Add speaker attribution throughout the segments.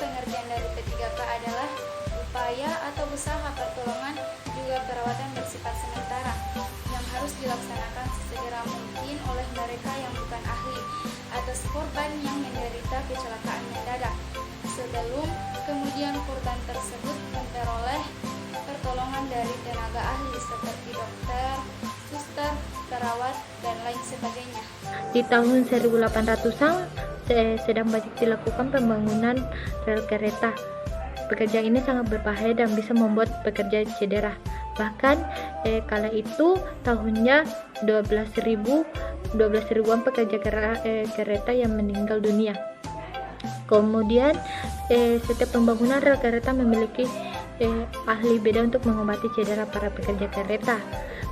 Speaker 1: pengertian dari P3K adalah upaya atau usaha pertolongan juga perawatan bersifat sementara yang harus dilaksanakan sesegera mungkin oleh mereka yang bukan ahli atas korban yang menderita kecelakaan mendadak sebelum kemudian korban tersebut memperoleh pertolongan dari tenaga ahli seperti dokter, suster, perawat, dan lain sebagainya.
Speaker 2: Di tahun 1800-an sedang banyak dilakukan pembangunan rel kereta. Pekerjaan ini sangat berbahaya dan bisa membuat pekerja cedera. Bahkan kala itu tahunnya 12.000-an pekerja kereta yang meninggal dunia. Kemudian setiap pembangunan rel kereta memiliki ahli beda untuk mengobati cedera para pekerja kereta.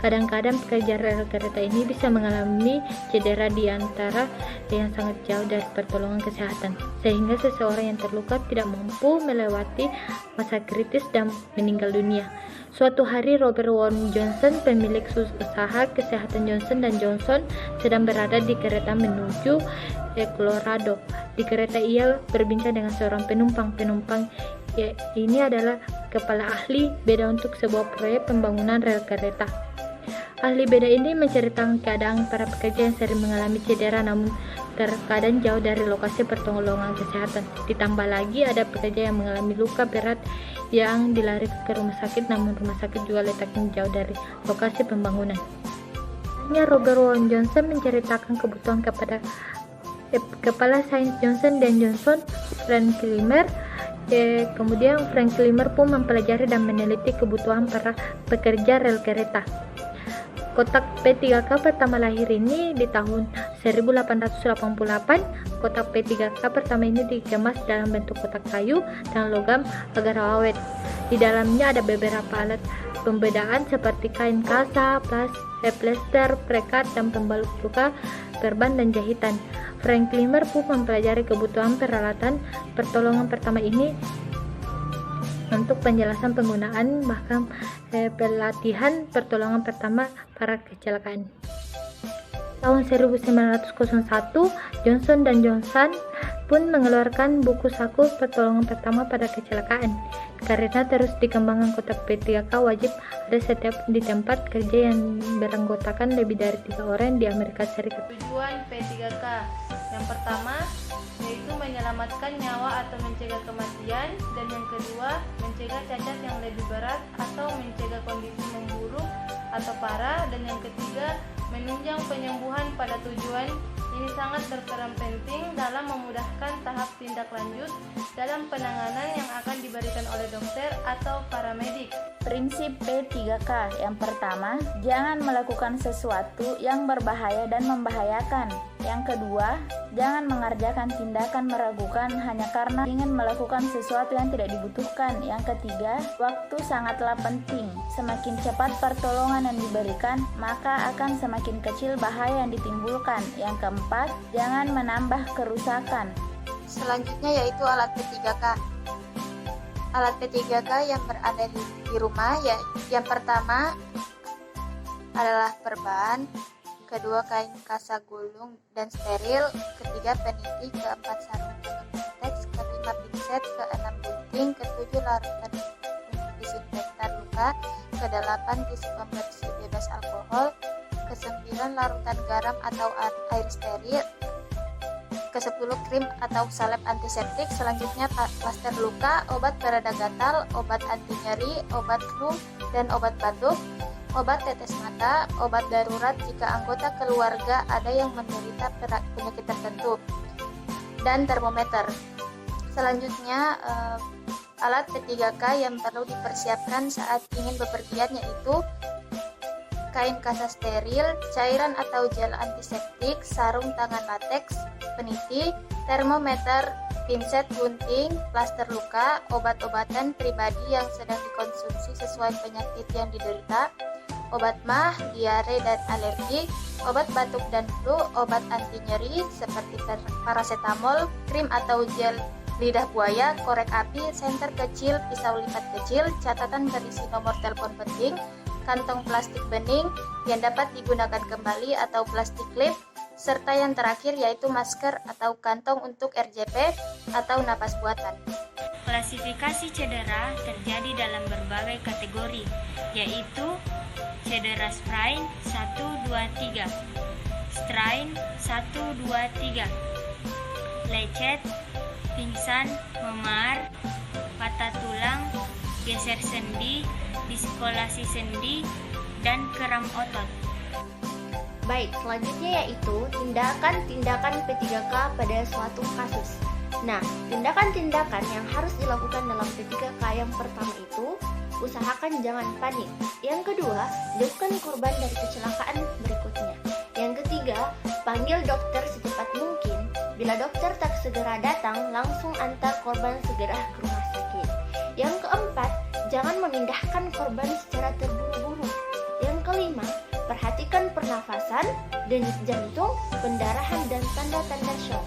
Speaker 2: Kadang-kadang pekerja rel kereta ini bisa mengalami cedera di antara yang sangat jauh dari pertolongan kesehatan, sehingga seseorang yang terluka tidak mampu melewati masa kritis dan meninggal dunia. Suatu hari Robert Warren Johnson, pemilik usaha kesehatan Johnson & Johnson, sedang berada di kereta menuju Colorado. Di kereta ia berbincang dengan seorang penumpang ini adalah kepala ahli beda untuk sebuah proyek pembangunan rel kereta. Ahli beda ini menceritakan keadaan para pekerja yang sering mengalami cedera namun terkadang jauh dari lokasi pertolongan kesehatan. Ditambah lagi ada pekerja yang mengalami luka berat yang dilarikan ke rumah sakit namun rumah sakit juga letaknya jauh dari lokasi pembangunan. Hanya Robert Warren Johnson menceritakan kebutuhan kepada kepala sains Johnson & Johnson, Frank Kilmer. Kemudian Frank Kilmer pun mempelajari dan meneliti kebutuhan para pekerja rel kereta. Kotak P3K pertama lahir ini di tahun 1888. Kotak P3K pertama ini dikemas dalam bentuk kotak kayu dan logam agar awet. Di dalamnya ada beberapa alat pembedaan seperti kain kasa, plester, prekat, dan pembalut luka, perban, dan jahitan. Frank Kilmer pun mempelajari kebutuhan peralatan pertolongan pertama ini untuk penjelasan penggunaan bahkan pelatihan pertolongan pertama para kecelakaan. Tahun 1901, Johnson & Johnson pun mengeluarkan buku saku pertolongan pertama pada kecelakaan. Karena terus dikembangkan kotak P3K wajib ada setiap di tempat kerja yang beranggotakan lebih dari 3 orang di Amerika Serikat.
Speaker 3: Tujuan P3K yang pertama yaitu menyelamatkan nyawa atau mencegah kematian, dan yang kedua mencegah cacat yang lebih berat atau mencegah kondisi memburuk atau parah, dan yang ketiga menunjang penyembuhan pada tujuan. Ini sangat berperan penting dalam memudahkan tahap tindak lanjut dalam penanganan yang akan diberikan oleh dokter atau paramedik.
Speaker 4: Prinsip P3K yang pertama, jangan melakukan sesuatu yang berbahaya dan membahayakan. Yang kedua, jangan mengerjakan tindakan meragukan hanya karena ingin melakukan sesuatu yang tidak dibutuhkan. Yang ketiga, waktu sangatlah penting. Semakin cepat pertolongan yang diberikan, maka akan semakin kecil bahaya yang ditimbulkan. Yang keempat, jangan menambah kerusakan.
Speaker 5: Selanjutnya yaitu alat P3K. Alat P3K yang berada di rumah ya, yang pertama adalah perban, kedua kain kasa gulung dan steril, ketiga peniti, keempat sarung tangan teks, kelima pinset, keenam gunting, ketujuh larutan disinfektan luka, kedelapan tisu pembersih bebas alkohol, kesembilan larutan garam atau air steril, ke-10 krim atau salep antiseptik. Selanjutnya plaster luka, obat pereda gatal, obat anti nyeri, obat flu dan obat batuk, obat tetes mata, obat darurat jika anggota keluarga ada yang menderita penyakit tertentu, dan termometer. Selanjutnya alat P3K yang perlu dipersiapkan saat ingin bepergian yaitu kain kasa steril, cairan atau gel antiseptik, sarung tangan lateks, peniti, termometer, pinset gunting, plaster luka, obat-obatan pribadi yang sedang dikonsumsi sesuai penyakit yang diderita, obat mah, diare dan alergi, obat batuk dan flu, obat anti nyeri seperti paracetamol, krim atau gel lidah buaya, korek api, senter kecil, pisau lipat kecil, catatan berisi nomor telepon penting, kantong plastik bening yang dapat digunakan kembali atau plastik clip, serta yang terakhir yaitu masker atau kantong untuk RJP atau napas buatan.
Speaker 6: Klasifikasi cedera terjadi dalam berbagai kategori, yaitu cedera sprain 1, 2, 3, strain 1, 2, 3, lecet, pingsan, memar, patah tulang, geser sendi, diskolasi sendi, dan kram otot.
Speaker 7: Baik, selanjutnya yaitu tindakan-tindakan P3K pada suatu kasus. Nah, tindakan-tindakan yang harus dilakukan dalam P3K yang pertama itu, usahakan jangan panik. Yang kedua, jauhkan korban dari kecelakaan berikutnya. Yang ketiga, panggil dokter secepat mungkin. Bila dokter tak segera datang, langsung antar korban segera ke rumah sakit. Yang keempat, jangan memindahkan korban secara terburu-buru. Yang kelima, perhatikan pernafasan, denyut jantung, pendarahan, dan tanda-tanda shock.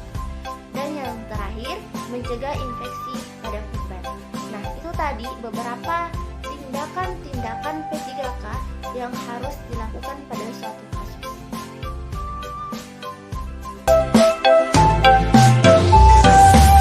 Speaker 7: Dan yang terakhir, mencegah infeksi pada korban. Nah, itu tadi beberapa tindakan-tindakan P3K yang harus dilakukan pada suatu